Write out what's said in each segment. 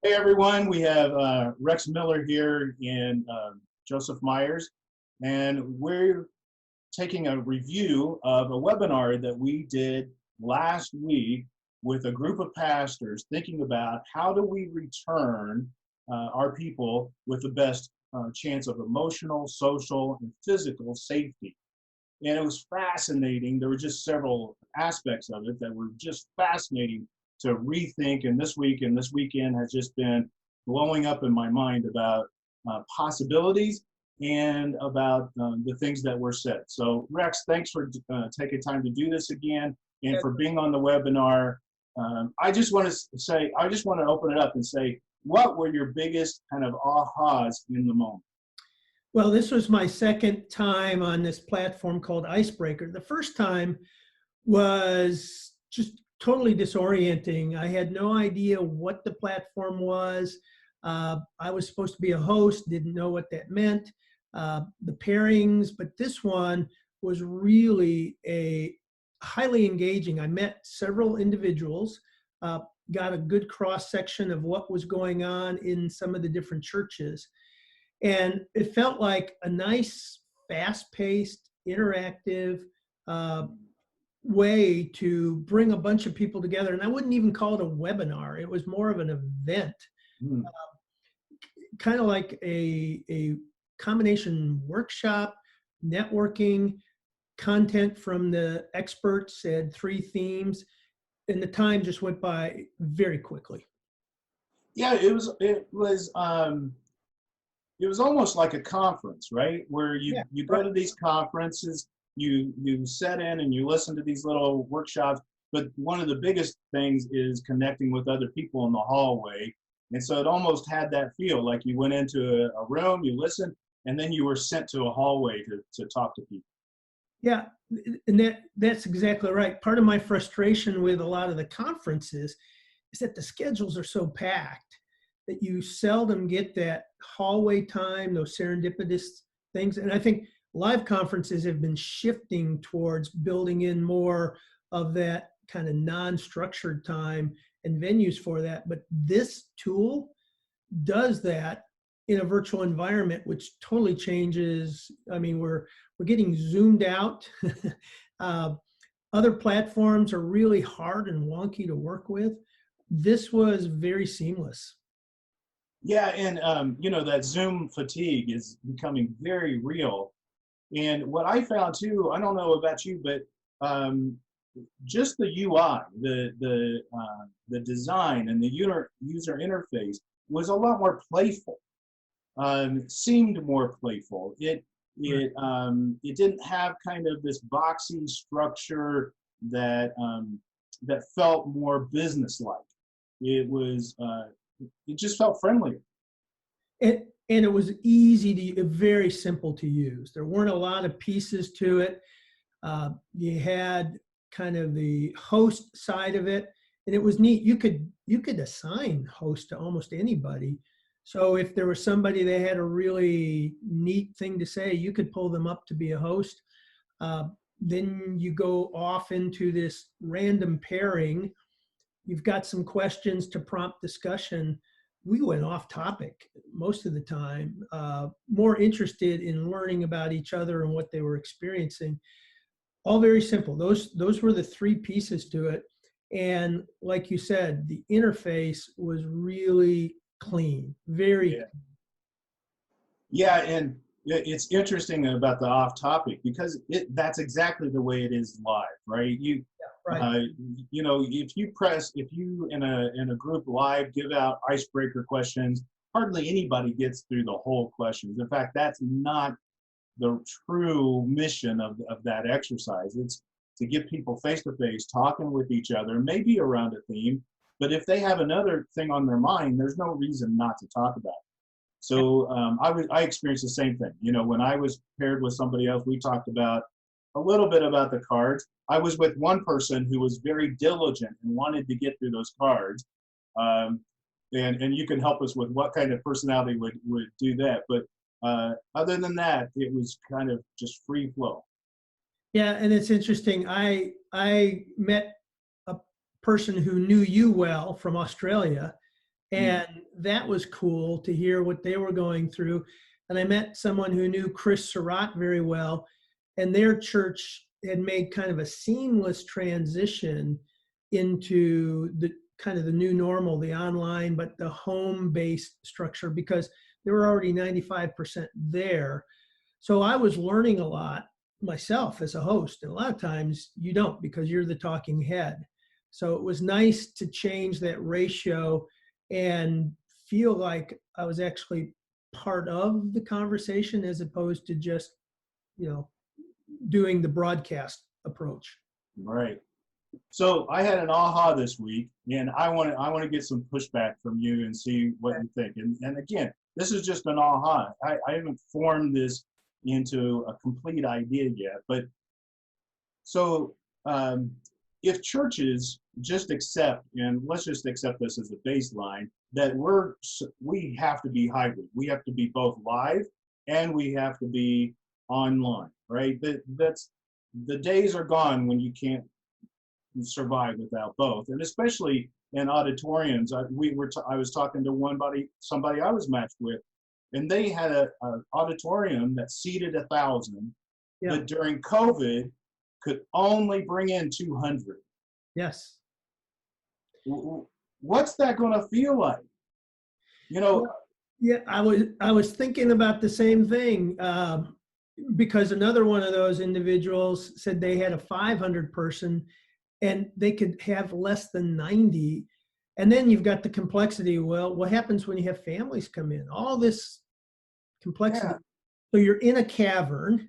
Hey everyone, we have Rex Miller here and Joseph Myers, and we're taking a review of a webinar that we did last week with a group of pastors thinking about how do we return our people with the best chance of emotional, social, and physical safety. And it was fascinating. There were just several aspects of it that were just fascinating to rethink. And this week and this weekend has just been blowing up in my mind about possibilities and about the things that were said. So Rex, thanks for taking time to do this again and for being on the webinar. I just want to open it up and say, what were your biggest kind of ahas in the moment? Well, this was my second time on this platform called Icebreaker. The first time was just totally disorienting. I had no idea what the platform was. I was supposed to be a host, didn't know what that meant, the pairings, but this one was really a highly engaging. I met several individuals, got a good cross section of what was going on in some of the different churches. And it felt like a nice, fast-paced, interactive way to bring a bunch of people together. And I wouldn't even call it a webinar. It was more of an event, kind of like a combination workshop, networking, content from the experts, had 3 themes, and the time just went by very quickly. Yeah, it was almost like a conference, right? Where you go to these conferences, you set in and you listen to these little workshops, but one of the biggest things is connecting with other people in the hallway. And so it almost had that feel like you went into a room, you listened, and then you were sent to a hallway to talk to people. Yeah, and that's exactly right. Part of my frustration with a lot of the conferences is that the schedules are so packed that you seldom get that hallway time, those serendipitous things. And I think live conferences have been shifting towards building in more of that kind of non-structured time and venues for that. But this tool does that in a virtual environment, which totally changes. I mean, we're getting zoomed out. Other platforms are really hard and wonky to work with. This was very seamless. Yeah, and you know, that Zoom fatigue is becoming very real. And what I found too, I don't know about you, but just the UI, the design and the user interface was a lot more playful. Seemed more playful. It didn't have kind of this boxy structure that that felt more businesslike. It was it just felt friendlier. And it was easy to, very simple to use. There weren't a lot of pieces to it. You had kind of the host side of it, and it was neat. You could assign host to almost anybody. So if there was somebody that had a really neat thing to say, you could pull them up to be a host. Then you go off into this random pairing. You've got some questions to prompt discussion. We went off topic most of the time, more interested in learning about each other and what they were experiencing. All very simple. Those were the 3 pieces to it. And like you said, the interface was really clean, very clean. Yeah, and it's interesting about the off topic because that's exactly the way it is live, right? You know, if you in a group live give out icebreaker questions, hardly anybody gets through the whole questions. In fact, that's not the true mission of that exercise. It's to get people face to face, talking with each other, maybe around a theme. But if they have another thing on their mind, there's no reason not to talk about it. So I experienced the same thing. You know, when I was paired with somebody else, we talked about a little bit about the cards. I was with one person who was very diligent and wanted to get through those cards. And you can help us with what kind of personality would do that. But other than that, it was kind of just free flow. Yeah, and it's interesting. I met a person who knew you well from Australia, And that was cool to hear what they were going through. And I met someone who knew Chris Surratt very well, and their church had made kind of a seamless transition into the kind of the new normal, the online, but the home-based structure, because they were already 95% there. So I was learning a lot myself as a host. And a lot of times you don't, because you're the talking head. So it was nice to change that ratio and feel like I was actually part of the conversation as opposed to just, doing the broadcast approach. Right. So I had an aha this week, and I want to get some pushback from you and see what you think. And again, this is just an aha. I haven't formed this into a complete idea yet. But so if churches just accept, and let's just accept this as a baseline, that we have to be hybrid. We have to be both live and we have to be online, right? That's the days are gone when you can't survive without both, and especially in auditoriums. I was talking to somebody I was matched with, and they had a auditorium that seated 1,000, but during COVID could only bring in 200. Yes. What's that going to feel like? Yeah, I was thinking about the same thing, because another one of those individuals said they had a 500 person and they could have less than 90. And then you've got the complexity. Well, what happens when you have families come in? All this complexity. Yeah. So you're in a cavern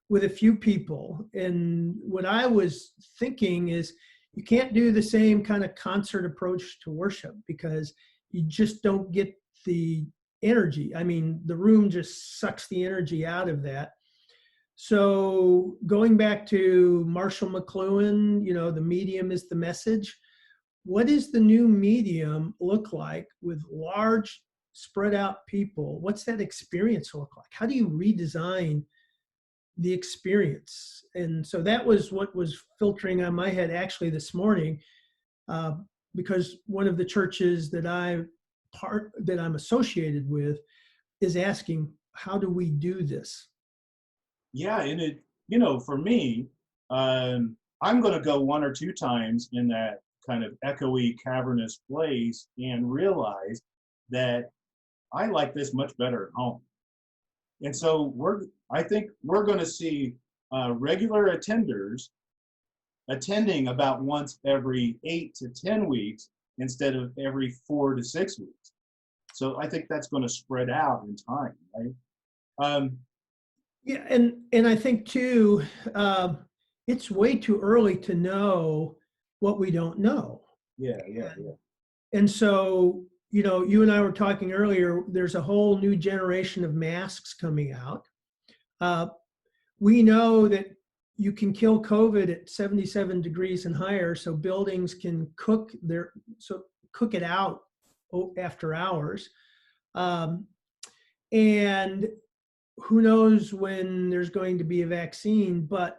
with a few people. And what I was thinking is you can't do the same kind of concert approach to worship because you just don't get the energy. I mean, the room just sucks the energy out of that. So going back to Marshall McLuhan, the medium is the message. What does the new medium look like with large spread out people? What's that experience look like? How do you redesign the experience? And so that was what was filtering on my head actually this morning, because one of the churches that I'm associated with is asking, how do we do this? Yeah, and it, for me, I'm going to go one or two times in that kind of echoey, cavernous place and realize that I like this much better at home. And so I think we're going to see regular attenders attending about once every 8 to 10 weeks instead of every 4 to 6 weeks. So I think that's going to spread out in time, right? Yeah, and I think too, it's way too early to know what we don't know. Yeah. And so, you and I were talking earlier, there's a whole new generation of masks coming out. We know that you can kill COVID at 77 degrees and higher, so buildings can cook it out after hours. And who knows when there's going to be a vaccine, but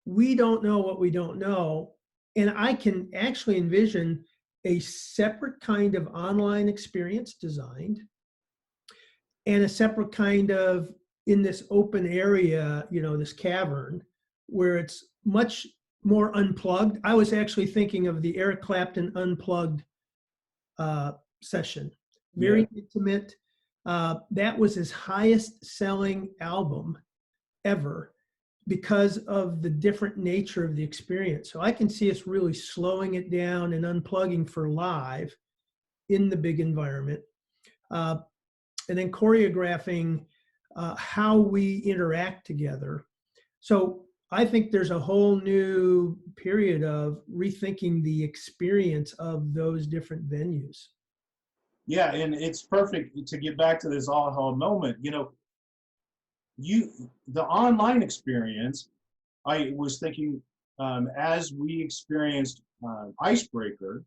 we don't know what we don't know. And I can actually envision a separate kind of online experience designed and a separate kind of in this open area, this cavern where it's much more unplugged. I was actually thinking of the Eric Clapton Unplugged session, very intimate. That was his highest selling album ever because of the different nature of the experience. So I can see us really slowing it down and unplugging for live in the big environment. And then choreographing how we interact together. So I think there's a whole new period of rethinking the experience of those different venues. Yeah, and it's perfect to get back to this aha moment. The online experience, I was thinking as we experienced Icebreaker,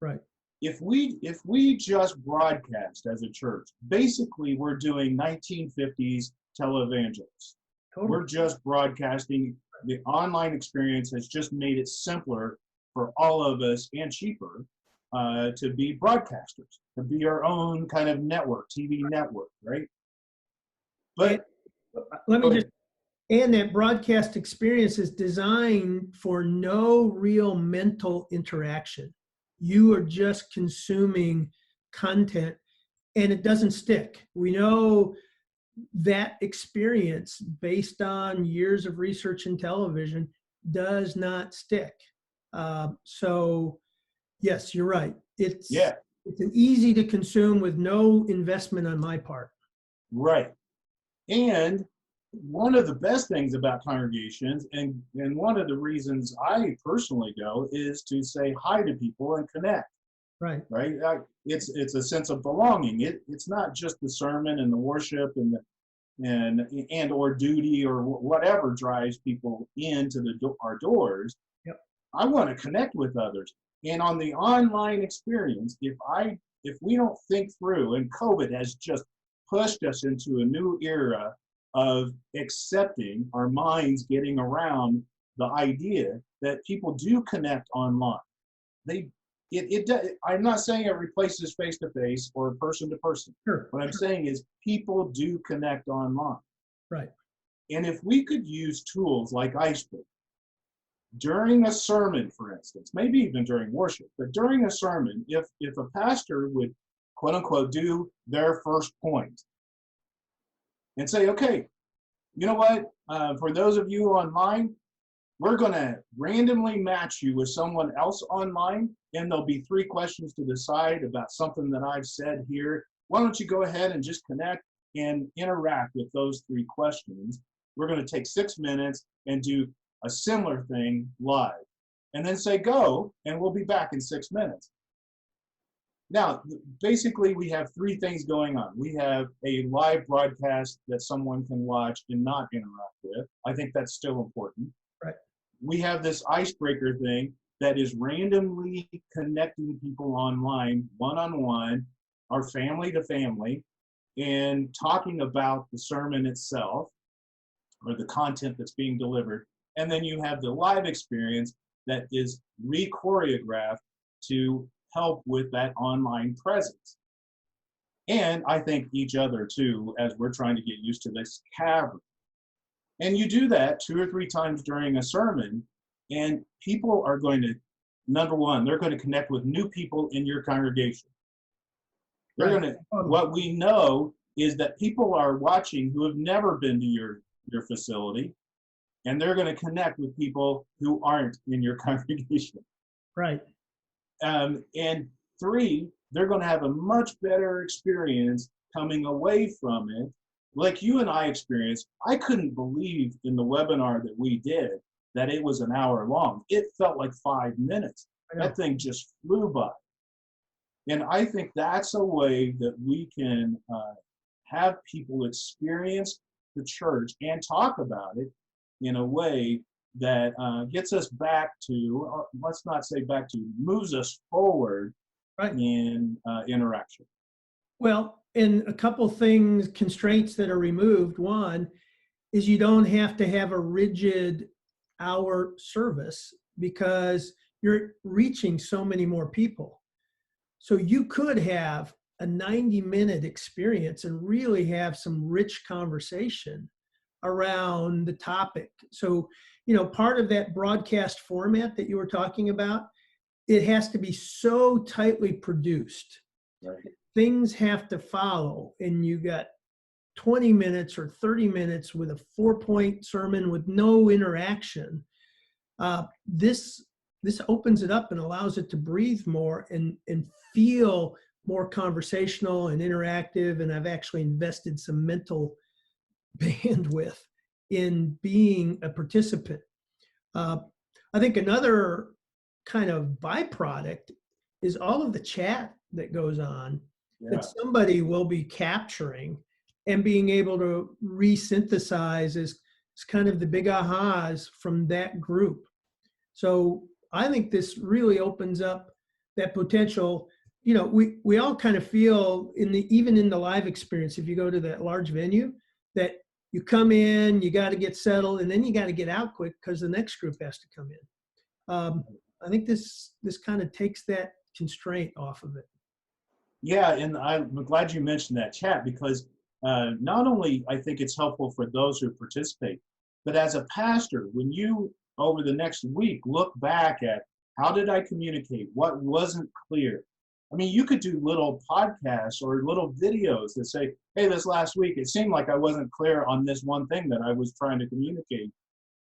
right? If we just broadcast as a church, basically we're doing 1950s televangelists. Totally. We're just broadcasting. The online experience has just made it simpler for all of us and cheaper. to be broadcasters, to be our own kind of network, TV network, right? But let me just, and that broadcast experience is designed for no real mental interaction. You are just consuming content and it doesn't stick. We know that experience, based on years of research in television, does not stick. So yes, you're right. It's an easy to consume with no investment on my part. Right. And one of the best things about congregations, and one of the reasons I personally go, is to say hi to people and connect. Right. Right. It's a sense of belonging. It's not just the sermon and the worship and or duty or whatever drives people into our doors. Yep. I want to connect with others. And on the online experience, if we don't think through, and COVID has just pushed us into a new era of accepting, our minds getting around the idea that people do connect online. I'm not saying it replaces face-to-face or person-to-person. Sure. What I'm saying is people do connect online. Right. And if we could use tools like icebreaker during a sermon, for instance, maybe even during worship, but during a sermon, if a pastor would, quote unquote, do their first point and say, okay, you know what, for those of you online, we're going to randomly match you with someone else online, and there'll be 3 questions to decide about something that I've said here. Why don't you go ahead and just connect and interact with those 3 questions? We're going to take 6 minutes and do a similar thing live, and then say go, and we'll be back in 6 minutes. Now, basically, we have 3 things going on. We have a live broadcast that someone can watch and not interact with. I think that's still important. Right. We have this icebreaker thing that is randomly connecting people online, one-on-one, or family to family, and talking about the sermon itself or the content that's being delivered. And then you have the live experience that is re-choreographed to help with that online presence. And I think each other too, as we're trying to get used to this cavern. And you do that 2 or 3 times during a sermon, and people are going to, number one, they're going to connect with new people in your congregation. They're going to, what we know is that people are watching who have never been to your facility, and they're going to connect with people who aren't in your congregation. Right. And 3, they're going to have a much better experience coming away from it. Like you and I experienced, I couldn't believe in the webinar that we did that it was an hour long. It felt like 5 minutes. That thing just flew by. And I think that's a way that we can have people experience the church and talk about it in a way that gets us back to, let's not say back to, moves us forward in interaction. Well, and a couple things, constraints that are removed. One is you don't have to have a rigid hour service because you're reaching so many more people. So you could have a 90-minute experience and really have some rich conversation around the topic. So, you know, part of that broadcast format that you were talking about, it has to be so tightly produced. Right. Things have to follow, and you got 20 minutes or 30 minutes with a 4-point sermon with no interaction. This opens it up and allows it to breathe more and feel more conversational and interactive. And I've actually invested some mental bandwidth in being a participant. I think another kind of byproduct is all of the chat that goes on that somebody will be capturing and being able to resynthesize is kind of the big ahas from that group. So I think this really opens up that potential. You know, we all kind of feel even in the live experience, if you go to that large venue, that you come in, you got to get settled, and then you got to get out quick because the next group has to come in. I think this kind of takes that constraint off of it. Yeah, and I'm glad you mentioned that chat because not only I think it's helpful for those who participate, but as a pastor, when you over the next week look back at how did I communicate, what wasn't clear. I mean, you could do little podcasts or little videos that say, hey, this last week it seemed like I wasn't clear on this one thing that I was trying to communicate,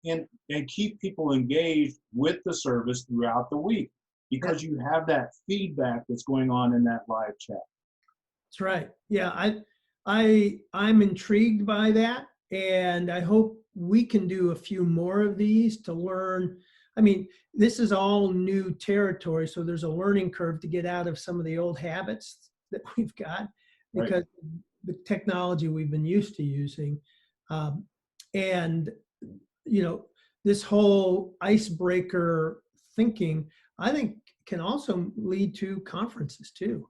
and keep people engaged with the service throughout the week because you have that feedback that's going on in that live chat. That's right. Yeah, I'm intrigued by that, and I hope we can do a few more of these to learn. I mean, this is all new territory, so there's a learning curve to get out of some of the old habits that we've got because the technology we've been used to using. And, you know, this whole icebreaker thinking, I think can also lead to conferences too.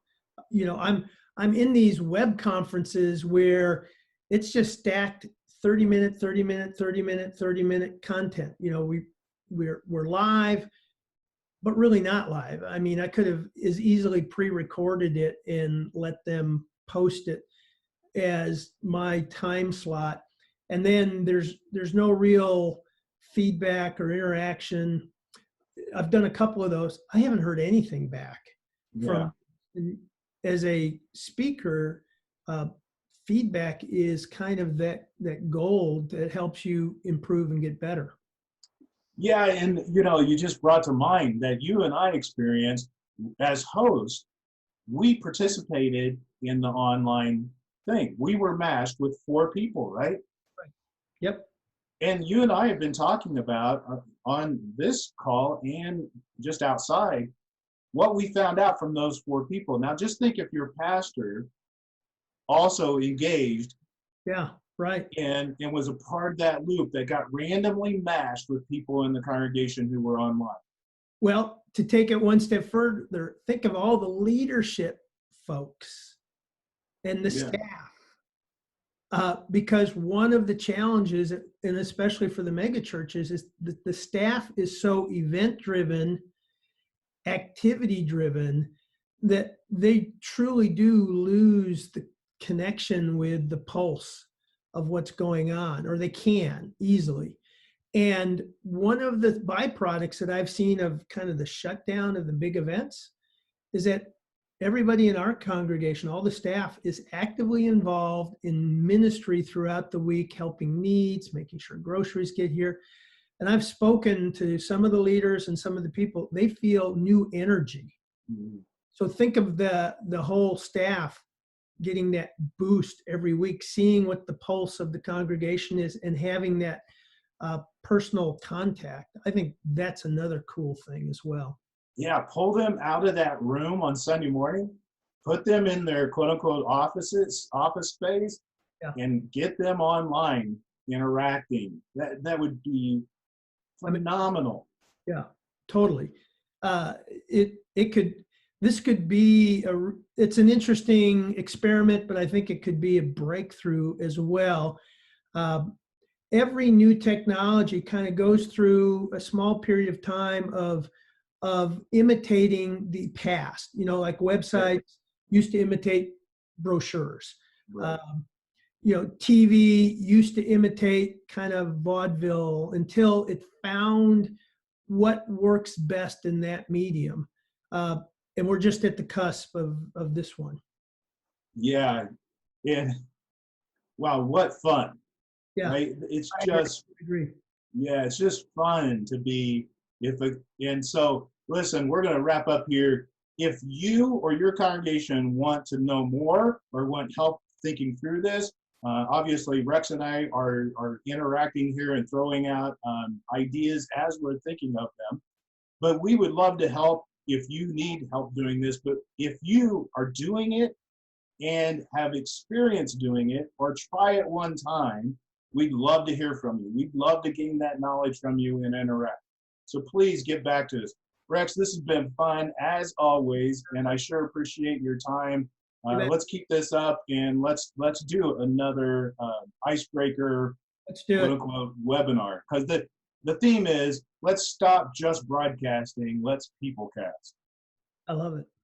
You know, I'm in these web conferences where it's just stacked 30-minute, 30-minute, 30-minute, 30-minute content. You know, we're live, but really not live. I mean, I could have as easily pre-recorded it and let them post it as my time slot. And then there's no real feedback or interaction. I've done a couple of those. I haven't heard anything back from, as a speaker, feedback is kind of that gold that helps you improve and get better. Yeah, and you know, you just brought to mind that you and I experienced as hosts, we participated in the online thing. We were matched with 4 people, right? Right. Yep. And you and I have been talking about on this call and just outside what we found out from those 4 people. Now, just think if your pastor also engaged, right, and was a part of that loop that got randomly matched with people in the congregation who were online. Well, to take it one step further, think of all the leadership folks and the staff. Because one of the challenges, and especially for the mega churches, is that the staff is so event-driven, activity-driven, that they truly do lose the connection with the pulse of what's going on, or they can easily. And one of the byproducts that I've seen of kind of the shutdown of the big events is that everybody in our congregation, all the staff, is actively involved in ministry throughout the week, helping needs, making sure groceries get here. And I've spoken to some of the leaders and some of the people, they feel new energy. Mm-hmm. So think of the whole staff getting that boost every week, seeing what the pulse of the congregation is and having that personal contact. I think that's another cool thing as well. Yeah, pull them out of that room on Sunday morning, put them in their quote unquote office space, and get them online interacting. That would be phenomenal. Yeah, totally. This could be it's an interesting experiment, but I think it could be a breakthrough as well. Every new technology kind of goes through a small period of time of imitating the past. You know, like websites used to imitate brochures. Right. You know, TV used to imitate kind of vaudeville until it found what works best in that medium. And we're just at the cusp of this one. Yeah. And wow, what fun. Yeah. Right? It's just, I agree. Yeah, it's just fun to be, and so listen, we're going to wrap up here. If you or your congregation want to know more or want help thinking through this, obviously Rex and I are interacting here and throwing out ideas as we're thinking of them. But we would love to help if you need help doing this. But if you are doing it and have experience doing it or try it one time, we'd love to hear from you. We'd love to gain that knowledge from you and interact. So please get back to us. Rex, this has been fun as always, and I sure appreciate your time. Let's keep this up and let's do another icebreaker quote-unquote webinar, because the theme is let's stop just broadcasting, let's peoplecast. I love it.